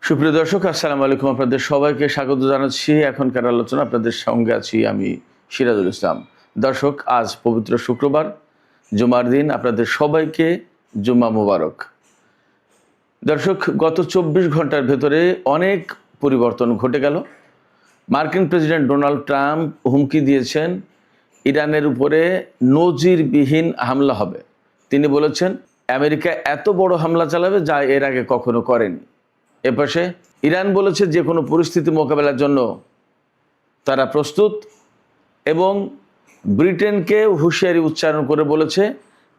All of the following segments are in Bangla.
সুপ্রিয় দর্শক, আসসালামু আলাইকুম। আপনাদের সবাইকে স্বাগত জানাচ্ছি। এখনকার আলোচনা আপনাদের সঙ্গে আছি আমি সিরাজুল ইসলাম। দর্শক, আজ পবিত্র শুক্রবার, জুমার দিন। আপনাদের সবাইকে জুম্মা মুবারক। দর্শক, গত 24 ঘন্টার ভেতরে অনেক পরিবর্তন ঘটে গেল। মার্কিন প্রেসিডেন্ট ডোনাল্ড ট্রাম্প হুমকি দিয়েছেন ইরানের উপরে নজিরবিহীন হামলা হবে। তিনি বলেছেন আমেরিকা এত বড় হামলা চালাবে যা এর আগে কখনো করেনি। এপাশে ইরান বলেছে যে কোনো পরিস্থিতি মোকাবেলার জন্য তারা প্রস্তুত এবং ব্রিটেনকে হুঁশিয়ারি উচ্চারণ করে বলেছে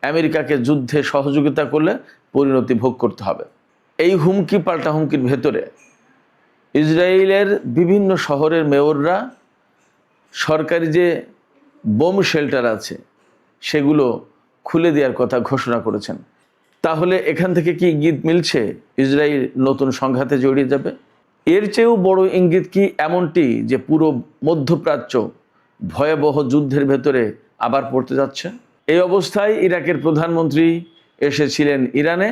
আমেরিকাকে যুদ্ধে সহযোগিতা করলে পরিণতি ভোগ করতে হবে। এই হুমকি পাল্টা হুমকির ভেতরে ইসরায়েলের বিভিন্ন শহরের মেয়ররা সরকারি যে বোম শেল্টার আছে সেগুলো খুলে দেওয়ার কথা ঘোষণা করেছেন। তাহলে এখান থেকে কি ইঙ্গিত মিলছে ইসরায়েল নতুন সংঘাতে জড়িয়ে যাবে? এর চেয়েও বড় ইঙ্গিত কি এমনটি যে পুরো মধ্যপ্রাচ্য ভয়াবহ যুদ্ধের ভেতরে আবার পড়তে যাচ্ছে? এই অবস্থায় ইরাকের প্রধানমন্ত্রী এসেছিলেন ইরানে।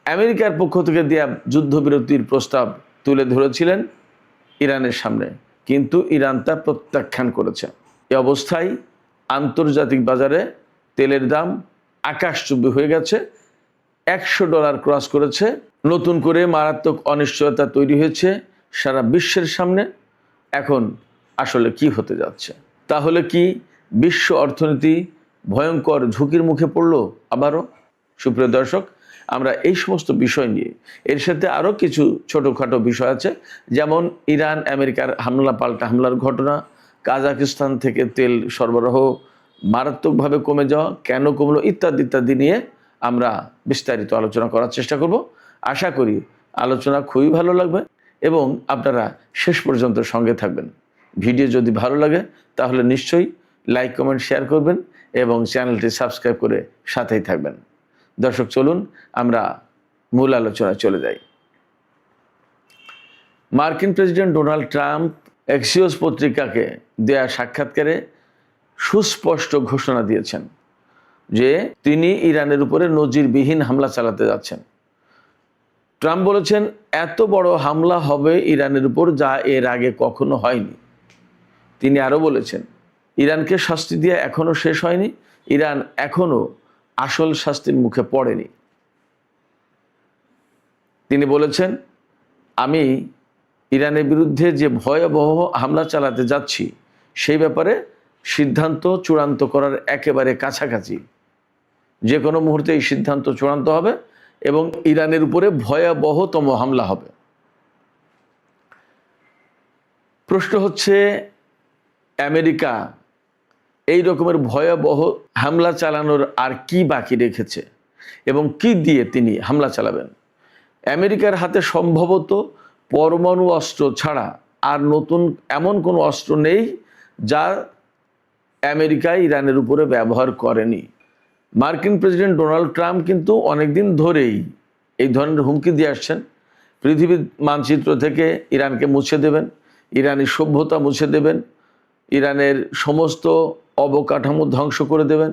আমেরিকার পক্ষ থেকে দেয়া যুদ্ধবিরতির প্রস্তাব তুলে ধরেছিলেন ইরানের সামনে, কিন্তু ইরান তা প্রত্যাখ্যান করেছে। এই অবস্থায় আন্তর্জাতিক বাজারে তেলের দাম আকাশচুম্বী হয়ে গেছে। $100 ক্রস করেছে। নতুন করে মারাত্মক অনিশ্চয়তা তৈরি হয়েছে সারা বিশ্বের সামনে। এখন আসলে কি হতে যাচ্ছে? তাহলে কি বিশ্ব অর্থনীতি ভয়ঙ্কর ঝুঁকির মুখে পড়ল আবারও? সুপ্রিয় দর্শক, আমরা এই সমস্ত বিষয় নিয়ে, এর সাথে আরও কিছু ছোটোখাটো বিষয় আছে, যেমন ইরান আমেরিকার হামলা পাল্টা হামলার ঘটনা, কাজাকিস্তান থেকে তেল সরবরাহ মারাত্মকভাবে কমে যাওয়া, কেন কমলো, ইত্যাদি ইত্যাদি নিয়ে আমরা বিস্তারিত আলোচনা করার চেষ্টা করব। আশা করি আলোচনা খুবই ভালো লাগবে এবং আপনারা শেষ পর্যন্ত সঙ্গে থাকবেন। ভিডিও যদি ভালো লাগে তাহলে নিশ্চয়ই লাইক, কমেন্ট, শেয়ার করবেন এবং চ্যানেলটি সাবস্ক্রাইব করে সাথেই থাকবেন। দর্শক, চলুন আমরা মূল আলোচনায় চলে যাই। মার্কিন প্রেসিডেন্ট ডোনাল্ড ট্রাম্প এক্সিওস পত্রিকাকে দেয়া সাক্ষাৎকারে সুস্পষ্ট ঘোষণা দিয়েছেন যে তিনি ইরানের উপরে নজিরবিহীন হামলা চালাতে যাচ্ছেন। ট্রাম্প বলেছেন এত বড় হামলা হবে ইরানের উপর যা এর আগে কখনো হয়নি। তিনি আরও বলেছেন ইরানকে শাস্তি দিয়ে এখনও শেষ হয়নি, ইরান এখনও আসল শাস্তির মুখে পড়েনি। তিনি বলেছেন আমি ইরানের বিরুদ্ধে যে ভয়াবহ হামলা চালাতে যাচ্ছি সেই ব্যাপারে সিদ্ধান্ত চূড়ান্ত করার একেবারে কাছাকাছি। যে কোনো মুহূর্তে এই সিদ্ধান্ত চূড়ান্ত হবে এবং ইরানের উপরে ভয়াবহতম হামলা হবে। প্রশ্ন হচ্ছে আমেরিকা এই রকমের ভয়াবহ হামলা চালানোর আর কি বাকি রেখেছে এবং কি দিয়ে তিনি হামলা চালাবেন? আমেরিকার হাতে সম্ভবত পরমাণু অস্ত্র ছাড়া আর নতুন এমন কোনো অস্ত্র নেই যা আমেরিকা ইরানের উপরে ব্যবহার করেনি। মার্কিন প্রেসিডেন্ট ডোনাল্ড ট্রাম্প কিন্তু অনেকদিন ধরেই এই ধরনের হুমকি দিয়ে আসছেন। পৃথিবীর মানচিত্র থেকে ইরানকে মুছে দেবেন, ইরানি সভ্যতা মুছে দেবেন, ইরানের সমস্ত অবকাঠামো ধ্বংস করে দেবেন।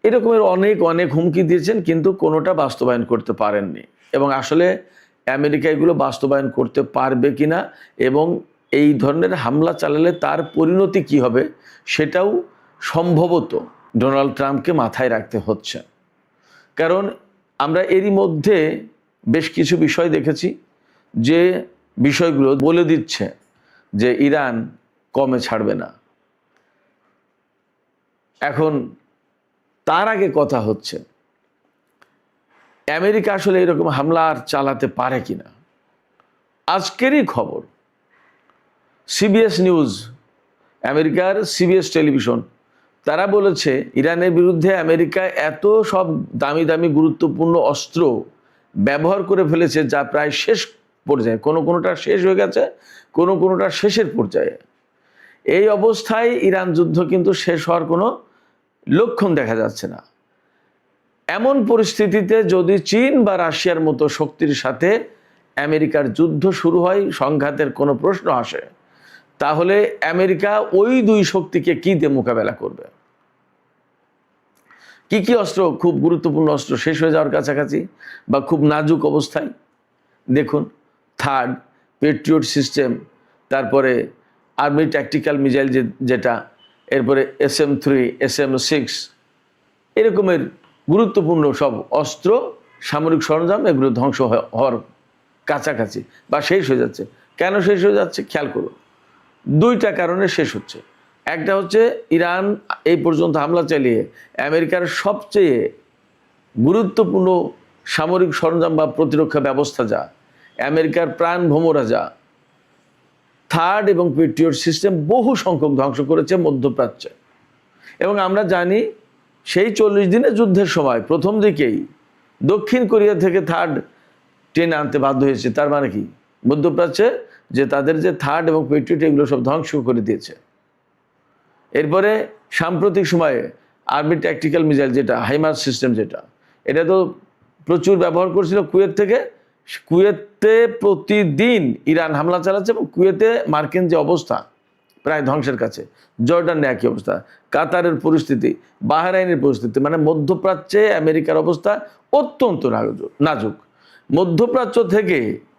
এরকমের অনেক অনেক হুমকি দিয়েছেন, কিন্তু কোনোটা বাস্তবায়ন করতে পারেননি। এবং আসলে আমেরিকা এগুলো বাস্তবায়ন করতে পারবে কিনা এবং এই ধরনের হামলা চালালে তার পরিণতি কি হবে সেটাও সম্ভবত ডোনাল্ড ট্রাম্পকে মাথায় রাখতে হচ্ছে। কারণ আমরা এরই মধ্যে বেশ কিছু বিষয় দেখেছি যে বিষয়গুলো বলে দিচ্ছে যে ইরান কমে ছাড়বে না। এখন তার আগে কথা হচ্ছে আমেরিকা আসলে এরকম হামলা আর চালাতে পারে কিনা। আজকেরই খবর, সিবিএস নিউজ, আমেরিকার সিবিএস টেলিভিশন, তারা বলেছে ইরানের বিরুদ্ধে আমেরিকা এত সব দামি দামি গুরুত্বপূর্ণ অস্ত্র ব্যবহার করে ফেলেছে যা প্রায় শেষ পর্যায়ে, কোনোটা শেষ হয়ে গেছে, কোনোটা শেষের পর্যায়ে। এই অবস্থায় ইরান যুদ্ধ কিন্তু শেষ হওয়ার কোনো লক্ষণ দেখা যাচ্ছে না। এমন পরিস্থিতিতে যদি চীন বা রাশিয়ার মতো শক্তির সাথে আমেরিকার যুদ্ধ শুরু হয়, সংঘাতের কোনো প্রশ্ন আসে, তাহলে আমেরিকা ওই দুই শক্তিকে কি দিয়ে মোকাবেলা করবে? কি কি অস্ত্র খুব গুরুত্বপূর্ণ অস্ত্র শেষ হয়ে যাওয়ার কাছাকাছি বা খুব নাজুক অবস্থায়? দেখুন, থার্ড পেট্রিয়ট সিস্টেম, তারপরে আর্মি ট্যাকটিক্যাল মিসাইল যেটা, এরপরে SM-3, SM-6, এরকমের গুরুত্বপূর্ণ সব অস্ত্র, সামরিক সরঞ্জাম এগুলো ধ্বংস হওয়ার কাছাকাছি বা শেষ হয়ে যাচ্ছে। কেন শেষ হয়ে যাচ্ছে খেয়াল করুন, দুইটা কারণে শেষ হচ্ছে। একটা হচ্ছে ইরান এই পর্যন্ত হামলা চালিয়ে আমেরিকার সবচেয়ে গুরুত্বপূর্ণ সামরিক সরঞ্জাম বা প্রতিরক্ষা ব্যবস্থা যা আমেরিকার প্রাণ ভোমরা যা থার্ড এবং পেট্রিয়ট সিস্টেম বহু সংখ্যক ধ্বংস করেছে মধ্যপ্রাচ্যে। এবং আমরা জানি সেই 40 দিনের যুদ্ধের সময় প্রথম দিকেই দক্ষিণ কোরিয়া থেকে থার্ড টেনে আনতে বাধ্য হয়েছে। তার মানে কি মধ্যপ্রাচ্যে যে তাদের যে থার্ড এবং পেট্রিয়ট এগুলো সব ধ্বংস করে দিয়েছে। এরপরে সাম্প্রতিক সময়ে আর্মি ট্যাকটিক্যাল মিসাইল যেটা হাইমার্স সিস্টেম যেটা, এটা তো প্রচুর ব্যবহার করছিল কুয়েত থেকে। কুয়েতে প্রতিদিন ইরান হামলা চালাচ্ছে এবং কুয়েতে মার্কিন যে অবস্থা প্রায় ধ্বংসের কাছে, জর্ডানে একই অবস্থা, কাতারের পরিস্থিতি, বাহরাইনের পরিস্থিতি, মানে মধ্যপ্রাচ্যে আমেরিকার অবস্থা অত্যন্ত নাজুক।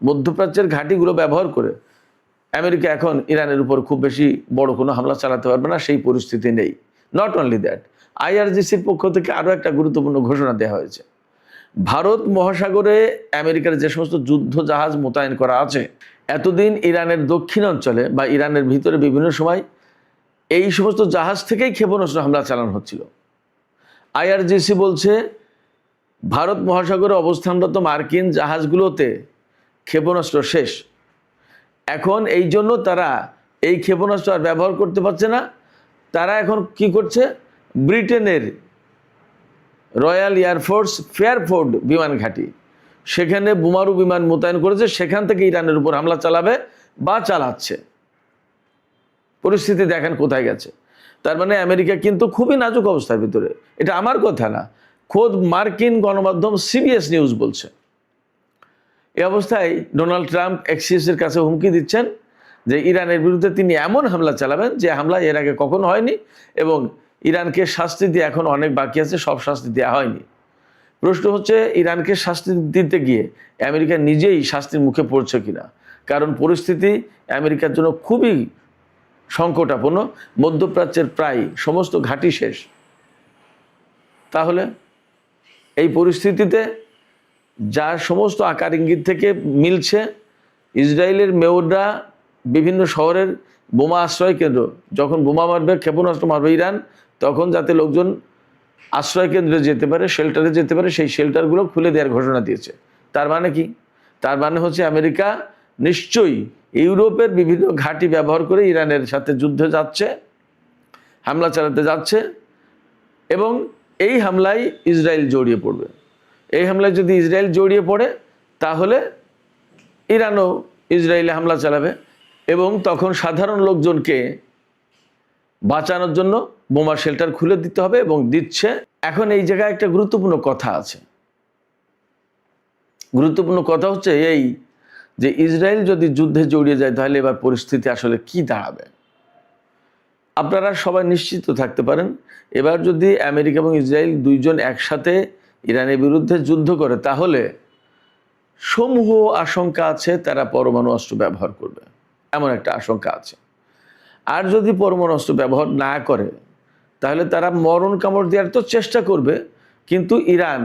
মধ্যপ্রাচ্যের ঘাঁটিগুলো ব্যবহার করে আমেরিকা এখন ইরানের উপর খুব বেশি বড় কোনো হামলা চালাতে পারবে না, সেই পরিস্থিতি নেই। নট অনলি দ্যাট, IRGCর পক্ষ থেকে আরও একটা গুরুত্বপূর্ণ ঘোষণা দেওয়া হয়েছে। ভারত মহাসাগরে আমেরিকার যে সমস্ত যুদ্ধ জাহাজ মোতায়েন করা আছে, এতদিন ইরানের দক্ষিণ অঞ্চলে বা ইরানের ভিতরে বিভিন্ন সময় এই সমস্ত জাহাজ থেকেই ক্ষেপণাস্ত্র হামলা চালানো হচ্ছিল। IRGC বলছে ভারত মহাসাগরে অবস্থানরত মার্কিন জাহাজগুলোতে ক্ষেপণাস্ত্র শেষ। এখন এই জন্য তারা এই ক্ষেপণাস্ত্র আর ব্যবহার করতে পারছে না। তারা এখন কি করছে, ব্রিটেনের রয়্যাল এয়ারফোর্স ফেয়ারফোর্ড বিমান ঘাঁটি, সেখানে বোমারু বিমান মোতায়েন করেছে, সেখান থেকে ইরানের উপর হামলা চালাবে বা চালাচ্ছে। পরিস্থিতি দেখেন কোথায় গেছে। তার মানে আমেরিকা কিন্তু খুবই নাজুক অবস্থার ভিতরে। এটা আমার কথা না, খোদ মার্কিন গণমাধ্যম CBS নিউজ বলছে। এই অবস্থায় ডোনাল্ড ট্রাম্প এক্সিসের কাছে হুমকি দিচ্ছেন যে ইরানের বিরুদ্ধে তিনি এমন হামলা চালাবেন যে হামলা এর আগে কখনো হয়নি, এবং ইরানকে শাস্তি দিয়ে এখন অনেক বাকি আছে, সব শাস্তি দেওয়া হয়নি। প্রশ্ন হচ্ছে ইরানকে শাস্তি দিতে গিয়ে আমেরিকা নিজেই শাস্তির মুখে পড়ছে কিনা, কারণ পরিস্থিতি আমেরিকার জন্য খুবই সংকটাপন্ন। মধ্যপ্রাচ্যের প্রায় সমস্ত ঘাঁটি শেষ। তাহলে এই পরিস্থিতিতে যা সমস্ত আকার ইঙ্গিত থেকে মিলছে, ইসরায়েলের মেয়ররা বিভিন্ন শহরের বোমা আশ্রয় কেন্দ্র, যখন বোমা মারবে, ক্ষেপণাস্ত্র মারবে ইরান, তখন যাতে লোকজন আশ্রয় কেন্দ্রে যেতে পারে, শেল্টারে যেতে পারে, সেই শেল্টারগুলো খুলে দেওয়ার ঘোষণা দিয়েছে। তার মানে কি? তার মানে হচ্ছে আমেরিকা নিশ্চয়ই ইউরোপের বিভিন্ন ঘাঁটি ব্যবহার করে ইরানের সাথে যুদ্ধে যাচ্ছে, হামলা চালাতে যাচ্ছে, এবং এই হামলায় ইসরায়েল জড়িয়ে পড়বে। এই হামলায় যদি ইসরায়েল জড়িয়ে পড়ে, তাহলে ইরানও ইসরায়েলে হামলা চালাবে, এবং তখন সাধারণ লোকজনকে বাঁচানোর জন্য বোমা শেল্টার খুলে দিতে হবে, এবং দিচ্ছে। এখন এই জায়গায় একটা গুরুত্বপূর্ণ কথা আছে। গুরুত্বপূর্ণ কথা হচ্ছে এই যে ইসরায়েল যদি যুদ্ধে জড়িয়ে যায়, তাহলে এবার পরিস্থিতি আসলে কি দাঁড়াবে। আপনারা সবাই নিশ্চিত থাকতে পারেন, এবার যদি আমেরিকা এবং ইসরায়েল দুইজন একসাথে ইরানের বিরুদ্ধে যুদ্ধ করে, তাহলে সমূহ আশঙ্কা আছে তারা পরমাণু অস্ত্র ব্যবহার করবে, এমন একটা আশঙ্কা আছে। আর যদি পরমাণু অস্ত্র ব্যবহার না করে, তাহলে তারা মরণ কামড় দেওয়ার তো চেষ্টা করবে, কিন্তু ইরান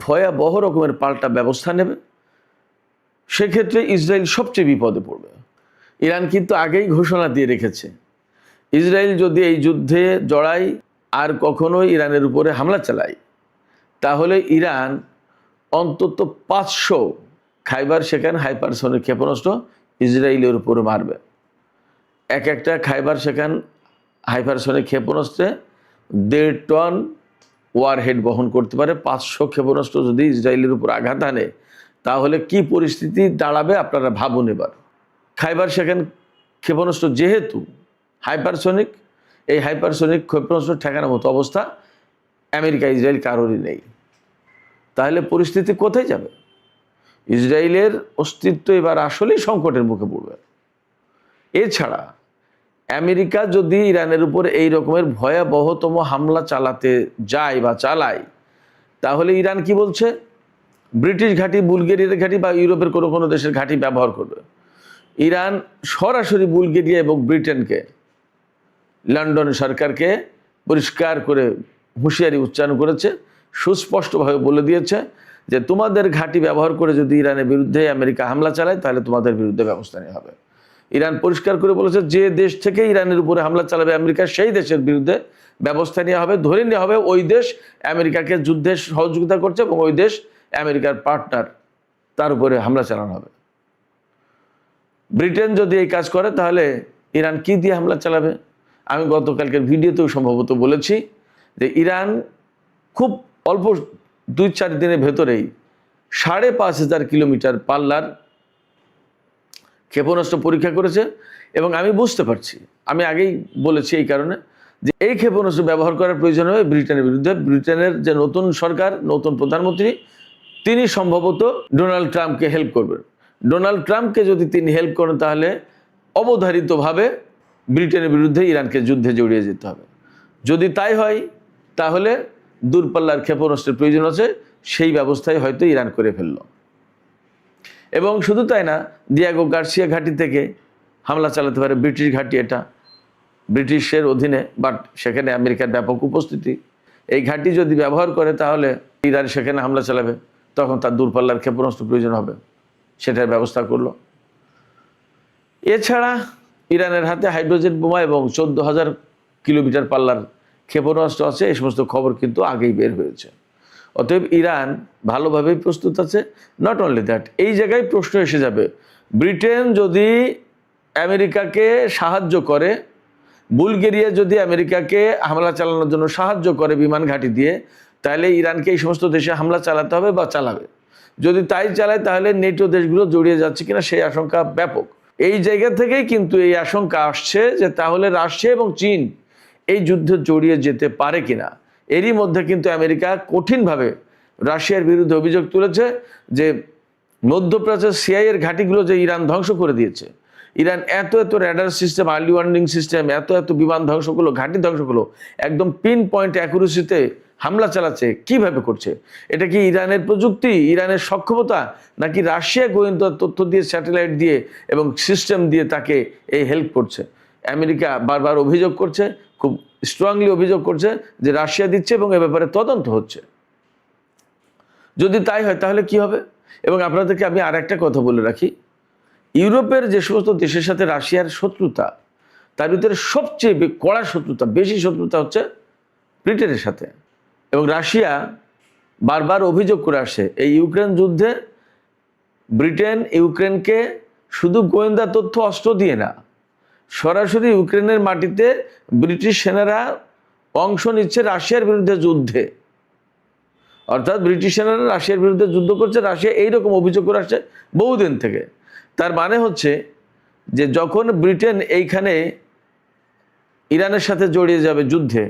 ভয়াবহ রকমের পাল্টা ব্যবস্থা নেবে। সেক্ষেত্রে ইসরায়েল সবচেয়ে বিপদে পড়বে। ইরান কিন্তু আগেই ঘোষণা দিয়ে রেখেছে, ইসরায়েল যদি এই যুদ্ধে জড়ায় আর কখনোই ইরানের উপরে হামলা চালায়, তাহলে ইরান অন্তত 500 খাইবার শেখান হাইপারসনিক ক্ষেপণাস্ত্র ইসরায়েলের উপরে মারবে। এক একটা খাইবার শেখান হাইপারসনিক ক্ষেপণাস্ত্রে 1.5 টন ওয়ারহেড বহন করতে পারে। 500 ক্ষেপণাস্ত্র যদি ইসরায়েলের উপর আঘাত আনে, তাহলে কি পরিস্থিতি দাঁড়াবে আপনারা ভাবুন। এবার খাইবার শেখান ক্ষেপণাস্ত্র যেহেতু হাইপারসনিক, এই হাইপারসনিক ক্ষেপণাস্ত্র ঠেকানোর মতো অবস্থা আমেরিকা ইসরায়েল কারোরই নেই। তাহলে পরিস্থিতি কোথায় যাবে? ইসরায়েলের অস্তিত্ব এবার আসলেই সংকটের মুখে পড়বে। এছাড়া আমেরিকা যদি ইরানের উপর এই রকমের ভয়াবহতম হামলা চালাতে যায় বা চালায়, তাহলে ইরান কি বলছে, ব্রিটিশ ঘাঁটি, বুলগেরিয়ার ঘাঁটি বা ইউরোপের কোনো কোনো দেশের ঘাঁটি ব্যবহার করবে। ইরান সরাসরি বুলগেরিয়া এবং ব্রিটেনকে, লন্ডন সরকারকে পরিষ্কার করে হুঁশিয়ারি উচ্চারণ করেছে, সুস্পষ্টভাবে বলে দিয়েছে যে তোমাদের ঘাঁটি ব্যবহার করে যদি ইরানের বিরুদ্ধে আমেরিকা হামলা চালায় তাহলে তোমাদের বিরুদ্ধে ব্যবস্থা নেওয়া হবে। ইরান পরিষ্কার করে বলেছে যে দেশ থেকে ইরানের উপরে হামলা চালাবে আমেরিকা, সেই দেশের বিরুদ্ধে ব্যবস্থা নেওয়া হবে, ধরে নেওয়া হবে ওই দেশ আমেরিকাকে যুদ্ধে সহযোগিতা করছে এবং ওই দেশ আমেরিকার পার্টনার, তার উপরে হামলা চালানো হবে। ব্রিটেন যদি এই কাজ করে তাহলে ইরান কি দিয়ে হামলা চালাবে? আমি গতকালকের ভিডিওতেও সম্ভবত বলেছি যে ইরান খুব অল্প 2-4 দিনের ভেতরেই 5,500 কিলোমিটার পাল্লার ক্ষেপণাস্ত্র পরীক্ষা করেছে। এবং আমি বুঝতে পারছি, আমি আগেই বলেছি এই কারণে যে এই ক্ষেপণাস্ত্র ব্যবহার করার প্রয়োজন হবে ব্রিটেনের বিরুদ্ধে। ব্রিটেনের যে নতুন সরকার, নতুন প্রধানমন্ত্রী, তিনি সম্ভবত ডোনাল্ড ট্রাম্পকে হেল্প করবেন। ডোনাল্ড ট্রাম্পকে যদি তিনি হেল্প করেন তাহলে অবধারিতভাবে ব্রিটেনের বিরুদ্ধে ইরানকে যুদ্ধে জড়িয়ে যেতে হবে। যদি তাই হয় তাহলে দূরপাল্লার ক্ষেপণাস্ত্রের প্রয়োজন আছে, সেই ব্যবস্থাই হয়তো ইরান করে ফেলল। এবং শুধু তাই না, দিয়াগো গার্সিয়া ঘাঁটি থেকে হামলা চালাতে পারে। ব্রিটিশ ঘাঁটি, এটা ব্রিটিশের অধীনে, বাট সেখানে আমেরিকার ব্যাপক উপস্থিতি। এই ঘাঁটি যদি ব্যবহার করে তাহলে ইরান সেখানে হামলা চালাবে, তখন তার দূরপাল্লার ক্ষেপণাস্ত্র প্রয়োজন হবে, সেটার ব্যবস্থা করলো। এছাড়া ইরানের হাতে হাইড্রোজেন বোমা এবং 14,000 কিলোমিটার পাল্লার ক্ষেপণাস্ত্র আছে, এই সমস্ত খবর কিন্তু আগেই বের হয়েছে। অতএব ইরান ভালোভাবেই প্রস্তুত আছে। নট অনলি দ্যাট, এই জায়গায় প্রশ্ন এসে যাবে, ব্রিটেন যদি আমেরিকাকে সাহায্য করে, বুলগেরিয়া যদি আমেরিকাকে হামলা চালানোর জন্য সাহায্য করে বিমান ঘাঁটি দিয়ে, তাহলে ইরানকে এই সমস্ত দেশে হামলা চালাতে হবে বা চালাবে। যদি তাই চালায় তাহলে নেটো দেশগুলো জড়িয়ে যাচ্ছে কিনা সেই আশঙ্কা ব্যাপক। এই জায়গা থেকেই কিন্তু এই আশঙ্কা আসছে যে তাহলে রাশিয়া এবং চীন এই যুদ্ধে জড়িয়ে যেতে পারে কিনা। এরই মধ্যে কিন্তু আমেরিকা কঠিনভাবে রাশিয়ার বিরুদ্ধে অভিযোগ তুলেছে যে মধ্যপ্রাচ্যের সিআইএর ঘাঁটিগুলো যে ইরান ধ্বংস করে দিয়েছে। ইরান এত এত radar system, early warning system, এত এত বিমান ধ্বংস করলো, ঘাঁটি ধ্বংস করলো, একদম পিন পয়েন্ট অ্যাকুরেসিতে হামলা চালাচ্ছে। কিভাবে করছে? এটা কি ইরানের প্রযুক্তি, ইরানের সক্ষমতা, নাকি রাশিয়া গোয়েন্দা তথ্য দিয়ে, স্যাটেলাইট দিয়ে এবং সিস্টেম দিয়ে তাকে এই হেল্প করছে? আমেরিকা বারবার অভিযোগ করছে, খুব স্ট্রংলি অভিযোগ করছে যে রাশিয়া দিচ্ছে এবং এ ব্যাপারে তদন্ত হচ্ছে। যদি তাই হয় তাহলে কি হবে? এবং আপনাদেরকে আমি আর একটা কথা বলে রাখি, ইউরোপের যে সমস্ত দেশের সাথে রাশিয়ার শত্রুতা, তার ভিতরে সবচেয়ে কড়া শত্রুতা, বেশি শত্রুতা হচ্ছে ব্রিটেনের সাথে। এবং রাশিয়া বারবার অভিযোগ করে আসে এই ইউক্রেন যুদ্ধে ব্রিটেন ইউক্রেনকে শুধু গোয়েন্দা তথ্য, অস্ত্র দিয়ে না, সরাসরি ইউক্রেনের মাটিতে ব্রিটিশ সেনারা অংশ নিচ্ছে রাশিয়ার বিরুদ্ধে যুদ্ধে। অর্থাৎ ব্রিটিশ সেনারা রাশিয়ার বিরুদ্ধে যুদ্ধ করছে, রাশিয়া এইরকম অভিযোগ করে আসছে বহুদিন থেকে। তার মানে হচ্ছে যে যখন ব্রিটেন এইখানে ইরানের সাথে জড়িয়ে যাবে যুদ্ধে,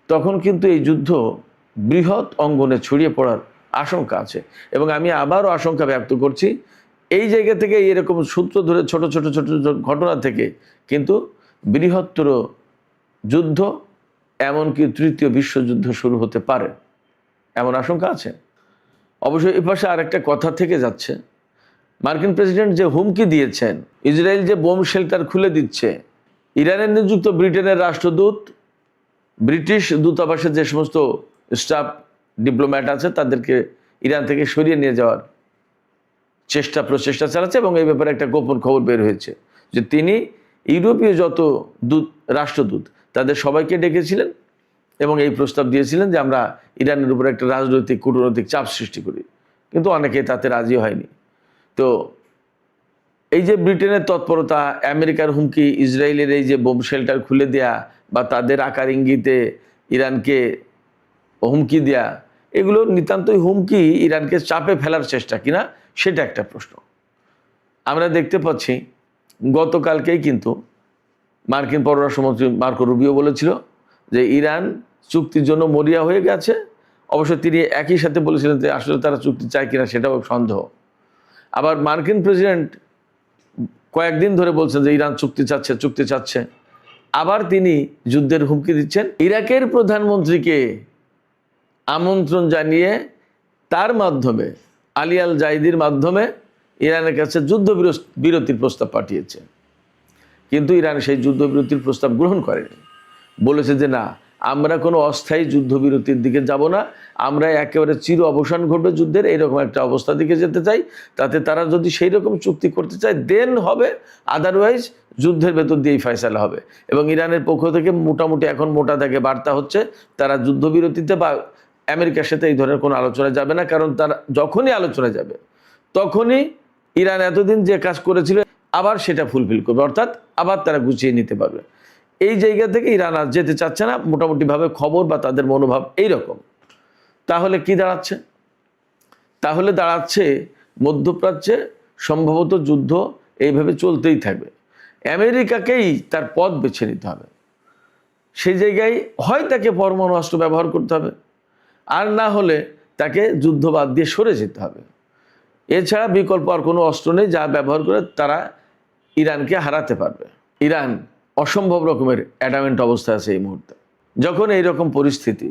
তখন কিন্তু এই যুদ্ধ বৃহৎ অঙ্গনে ছড়িয়ে পড়ার আশঙ্কা আছে। এবং আমি আবারও আশঙ্কা ব্যক্ত করছি, এই জায়গা থেকে এরকম সূত্র ধরে ছোট ছোট ছোট ঘটনা থেকে কিন্তু বৃহত্তর যুদ্ধ, এমনকি তৃতীয় বিশ্বযুদ্ধ শুরু হতে পারে, এমন আশঙ্কা আছে। অবশ্যই এই পাশে আরেকটা কথা থেকে যাচ্ছে, মার্কিন প্রেসিডেন্ট যে হুমকি দিয়েছেন, ইসরায়েল যে বোম শেল্টার খুলে দিচ্ছে, ইরানের নিযুক্ত ব্রিটেনের রাষ্ট্রদূত ব্রিটিশ দূতাবাসের যে সমস্ত স্টাফ, ডিপ্লোম্যাট আছে, তাদেরকে ইরান থেকে সরিয়ে নিয়ে যাওয়ার প্রচেষ্টা চালাচ্ছে। এবং এই ব্যাপারে একটা গোপন খবর বের হয়েছে যে তিনি ইউরোপীয় যত রাষ্ট্রদূত তাদের সবাইকে ডেকেছিলেন এবং এই প্রস্তাব দিয়েছিলেন যে আমরা ইরানের উপর একটা রাজনৈতিক, কূটনৈতিক চাপ সৃষ্টি করি, কিন্তু অনেকে তাতে রাজি হয়নি। তো এই যে ব্রিটেনের তৎপরতা, আমেরিকার হুমকি, ইসরায়েলের এই যে বোম শেল্টার খুলে দেয়া বা তাদের আকার ইঙ্গিতে ইরানকে হুমকি দেয়া, এগুলো নিতান্তই হুমকি, ইরানকে চাপে ফেলার চেষ্টা কিনা সেটা একটা প্রশ্ন। আমরা দেখতে পাচ্ছি গতকালকেই কিন্তু মার্কিন পররাষ্ট্রমন্ত্রী মার্কো রুবিও বলেছিল যে ইরান চুক্তির জন্য মরিয়া হয়ে গেছে। অবশ্য তিনি একই সাথে বলেছিলেন যে আসলে তারা চুক্তি চায় কিনা সেটাও সন্দেহ। আবার মার্কিন প্রেসিডেন্ট কয়েকদিন ধরে বলছেন যে ইরান চুক্তি চাচ্ছে। আবার তিনি যুদ্ধের হুমকি দিচ্ছেন। ইরাকের প্রধানমন্ত্রীকে আমন্ত্রণ জানিয়ে তার মাধ্যমে আলী আল জাইদির মাধ্যমে ইরানের কাছে বিরতির প্রস্তাব পাঠিয়েছে, কিন্তু ইরান সেই যুদ্ধবিরতির প্রস্তাব গ্রহণ করেনি। বলেছে যে না, আমরা কোনো অস্থায়ী যুদ্ধবিরতির দিকে যাব না, আমরা একেবারে চির অবসান ঘটবে যুদ্ধের এইরকম একটা অবস্থার দিকে যেতে চাই। তাতে তারা যদি সেই রকম চুক্তি করতে চায় দেন হবে, আদারওয়াইজ যুদ্ধের ভেতর দিয়েই ফয়সালা হবে। এবং ইরানের পক্ষ থেকে মোটামুটি এখন মোটা দাগে বার্তা হচ্ছে তারা যুদ্ধবিরতিতে বা আমেরিকার সাথে এই ধরনের কোনো আলোচনা যাবে না, কারণ তারা যখনই আলোচনা যাবে তখনই ইরান এতদিন যে কাজ করেছিল আবার সেটা ফুলফিল করবে, অর্থাৎ আবার তারা গুছিয়ে নিতে পারবে। এই জায়গা থেকে ইরান আর যেতে চাচ্ছে না, মোটামুটিভাবে খবর বা তাদের মনোভাব এইরকম। তাহলে কি দাঁড়াচ্ছে? তাহলে দাঁড়াচ্ছে মধ্যপ্রাচ্যে সম্ভবত যুদ্ধ এইভাবে চলতেই থাকবে। আমেরিকাকেই তার পথ বেছে নিতে হবে। সেই জায়গায় হয় তাকে পরমাণু অস্ত্র ব্যবহার করতে হবে, আর না হলে তাকে যুদ্ধ বাদ দিয়ে সরে যেতে হবে। এছাড়া বিকল্প আর কোনো অস্ত্র নেই যা ব্যবহার করে তারা ইরানকে হারাতে পারবে। ইরান অসম্ভব রকমের অ্যাডামেন্ট অবস্থায় আছে এই মুহূর্তে। যখন এই রকম পরিস্থিতি,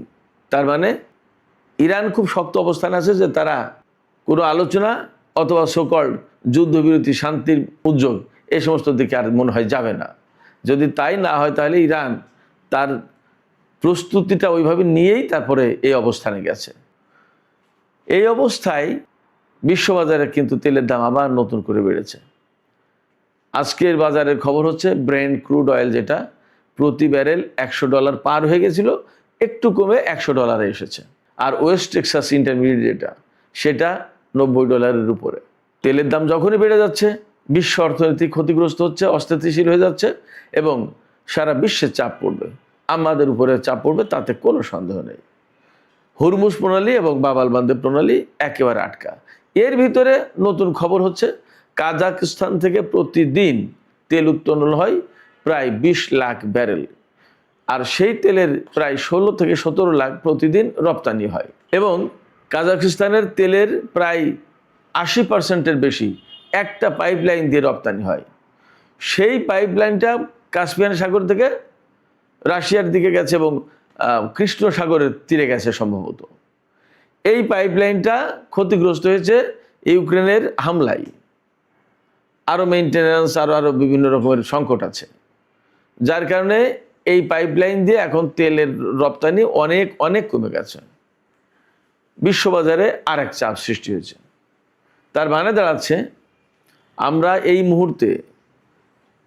তার মানে ইরান খুব শক্ত অবস্থানে আছে যে তারা কোনো আলোচনা অথবা সোকল্ড যুদ্ধবিরতি, শান্তির উদ্যোগ এই সমস্ত দিকে আর মনে হয় যাবে না। যদি তাই না হয় তাহলে ইরান তার প্রস্তুতিটা ওইভাবে নিয়েই তারপরে এই অবস্থানে গেছে। এই অবস্থায় বিশ্ববাজারে কিন্তু তেলের দাম আবার নতুন করে বেড়েছে। আজকের বাজারের খবর হচ্ছে ব্রেন্ট ক্রুড অয়েল যেটা প্রতি ব্যারেল $100 পার হয়ে গেছিল, একটু কমে $100 এসেছে। আর ওয়েস্ট টেক্সাস ইন্টারমিডিয়েট যেটা সেটা $90 উপরে। তেলের দাম যখনই বেড়ে যাচ্ছে বিশ্ব অর্থনীতি ক্ষতিগ্রস্ত হচ্ছে, অস্থিতিশীল হয়ে যাচ্ছে এবং সারা বিশ্বের চাপ পড়বে, আমাদের উপরে চাপ পড়বে, তাতে কোনো সন্দেহ নেই। হরমুজ প্রণালী এবং বাব আল মানদেব প্রণালী একেবারে আটকা। এর ভিতরে নতুন খবর হচ্ছে কাজাখস্তান থেকে প্রতিদিন তেল উত্তোলন হয় প্রায় 20 লাখ ব্যারেল, আর সেই তেলের প্রায় 16 থেকে 17 লাখ প্রতিদিন রপ্তানি হয়। এবং কাজাখস্তানের তেলের প্রায় 80% বেশি একটা পাইপলাইন দিয়ে রপ্তানি হয়। সেই পাইপলাইনটা কাস্পিয়ান সাগর থেকে রাশিয়ার দিকে গেছে এবং কৃষ্ণ সাগরের তীরে গেছে সম্ভবত। এই পাইপলাইনটা ক্ষতিগ্রস্ত হয়েছে ইউক্রেনের হামলায়, আরও মেনটেন্যান্স আরও বিভিন্ন রকমের সংকট আছে, যার কারণে এই পাইপলাইন দিয়ে এখন তেলের রপ্তানি অনেক অনেক কমে গেছে। বিশ্ববাজারে আর এক চাপ সৃষ্টি হয়েছে। তার মানে দাঁড়াচ্ছে আমরা এই মুহূর্তে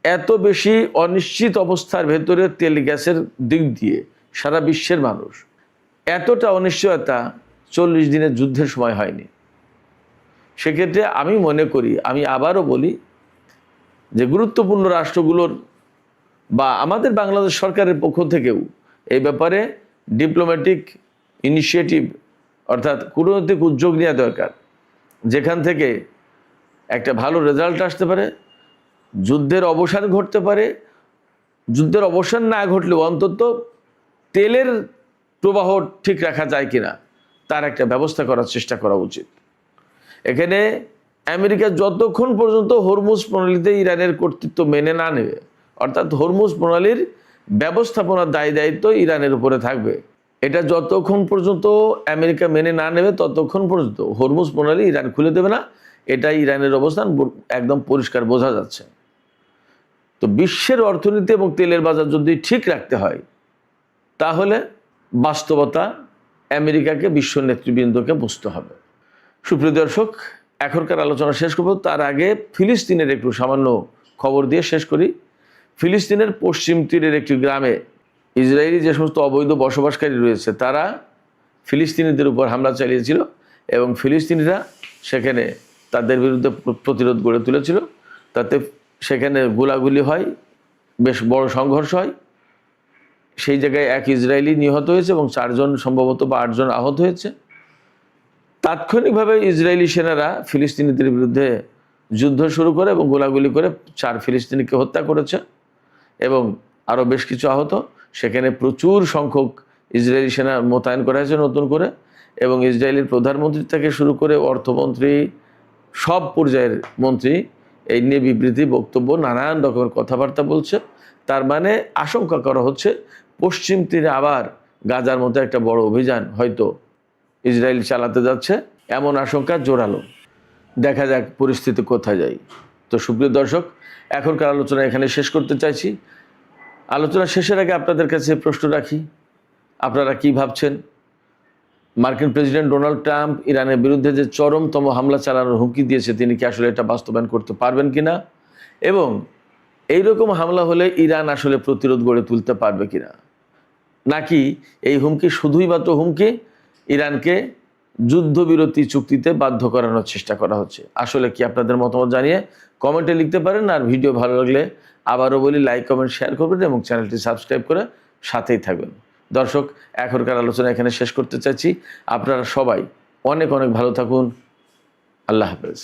এত বেশি অনিশ্চিত অবস্থার ভেতরে তেল গ্যাসের দিক দিয়ে সারা বিশ্বের মানুষ, এতটা অনিশ্চয়তা 40 দিনের যুদ্ধের সময় হয়নি। সেক্ষেত্রে আমি মনে করি, আমি আবারও বলি যে গুরুত্বপূর্ণ রাষ্ট্রগুলোর বা আমাদের বাংলাদেশ সরকারের পক্ষ থেকেও এই ব্যাপারে ডিপ্লোম্যাটিক ইনিশিয়েটিভ অর্থাৎ কূটনৈতিক উদ্যোগ নেওয়া দরকার, যেখান থেকে একটা ভালো রেজাল্ট আসতে পারে, যুদ্ধের অবসান ঘটতে পারে। যুদ্ধের অবসান না ঘটলেও অন্তত তেলের প্রবাহ ঠিক রাখা যায় কিনা তার একটা ব্যবস্থা করার চেষ্টা করা উচিত। এখানে আমেরিকা যতক্ষণ পর্যন্ত হরমুজ প্রণালীতে ইরানের কর্তৃত্ব মেনে না নেবে, অর্থাৎ হরমুজ প্রণালীর ব্যবস্থাপনার দায় দায়িত্ব ইরানের উপরে থাকবে, এটা যতক্ষণ পর্যন্ত আমেরিকা মেনে না নেবে ততক্ষণ পর্যন্ত হরমুজ প্রণালী ইরান খুলে দেবে না। এটা ইরানের অবস্থান একদম পরিষ্কার বোঝা যাচ্ছে। তো বিশ্বের অর্থনীতি এবং তেলের বাজার যদি ঠিক রাখতে হয় তাহলে বাস্তবতা আমেরিকাকে, বিশ্ব নেতৃবৃন্দকে বুঝতে হবে। সুপ্রিয় দর্শক, এখনকার আলোচনা শেষ করব, তার আগে ফিলিস্তিনের একটু সামান্য খবর দিয়ে শেষ করি। ফিলিস্তিনের পশ্চিম তীরের একটি গ্রামে ইসরায়েলি যে সমস্ত অবৈধ বসবাসকারী রয়েছে তারা ফিলিস্তিনিদের উপর হামলা চালিয়েছিল এবং ফিলিস্তিনিরা সেখানে তাদের বিরুদ্ধে প্রতিরোধ গড়ে তুলেছিল। তাতে সেখানে গোলাগুলি হয়, বেশ বড় সংঘর্ষ হয়। সেই জায়গায় এক ইসরায়েলি নিহত হয়েছে এবং 4 জন সম্ভবত বা 8 জন আহত হয়েছে। তাৎক্ষণিকভাবে ইসরায়েলি সেনারা ফিলিস্তিনিদের বিরুদ্ধে যুদ্ধ শুরু করে এবং গোলাগুলি করে 4 ফিলিস্তিনিকে হত্যা করেছে এবং আরও বেশ কিছু আহত। সেখানে প্রচুর সংখ্যক ইসরায়েলি সেনা মোতায়েন করা হয়েছে নতুন করে এবং ইসরায়েলের প্রধানমন্ত্রী থেকে শুরু করে অর্থমন্ত্রী, সব পর্যায়ের মন্ত্রী এই নিয়ে বিবৃতি, বক্তব্য, নানান রকমের কথাবার্তা বলছে। তার মানে আশঙ্কা করা হচ্ছে পশ্চিম তীরে আবার গাজার মতো একটা বড় অভিযান হয়তো ইসরায়েল চালাতে যাচ্ছে এমন আশঙ্কা জোরালো। দেখা যাক পরিস্থিতি কোথায় যায়। তো সুপ্রিয় দর্শক, এখনকার আলোচনা এখানে শেষ করতে চাইছি। আলোচনা শেষের আগে আপনাদের কাছে প্রশ্ন রাখি, আপনারা কি ভাবছেন? মার্কিন প্রেসিডেন্ট ডোনাল্ড ট্রাম্প ইরানের বিরুদ্ধে যে চরমতম হামলা চালানোর হুমকি দিয়েছে, তিনি কি আসলে এটা বাস্তবায়ন করতে পারবেন কিনা, এবং এইরকম হামলা হলে ইরান আসলে প্রতিরোধ গড়ে তুলতে পারবে কিনা, নাকি এই হুমকি শুধুই মাত্র হুমকি, ইরানকে যুদ্ধবিরতি চুক্তিতে বাধ্য করানোর চেষ্টা করা হচ্ছে? আসলে কি আপনাদের মতামত জানিয়ে কমেন্টে লিখতে পারেন। আর ভিডিও ভালো লাগলে আবারও বলি, লাইক কমেন্ট শেয়ার করবেন এবং চ্যানেলটি সাবস্ক্রাইব করে সাথেই থাকবেন। দর্শক, এখনকার আলোচনা এখানে শেষ করতে চাইছি। আপনারা সবাই অনেক অনেক ভালো থাকুন। আল্লাহ হাফেজ।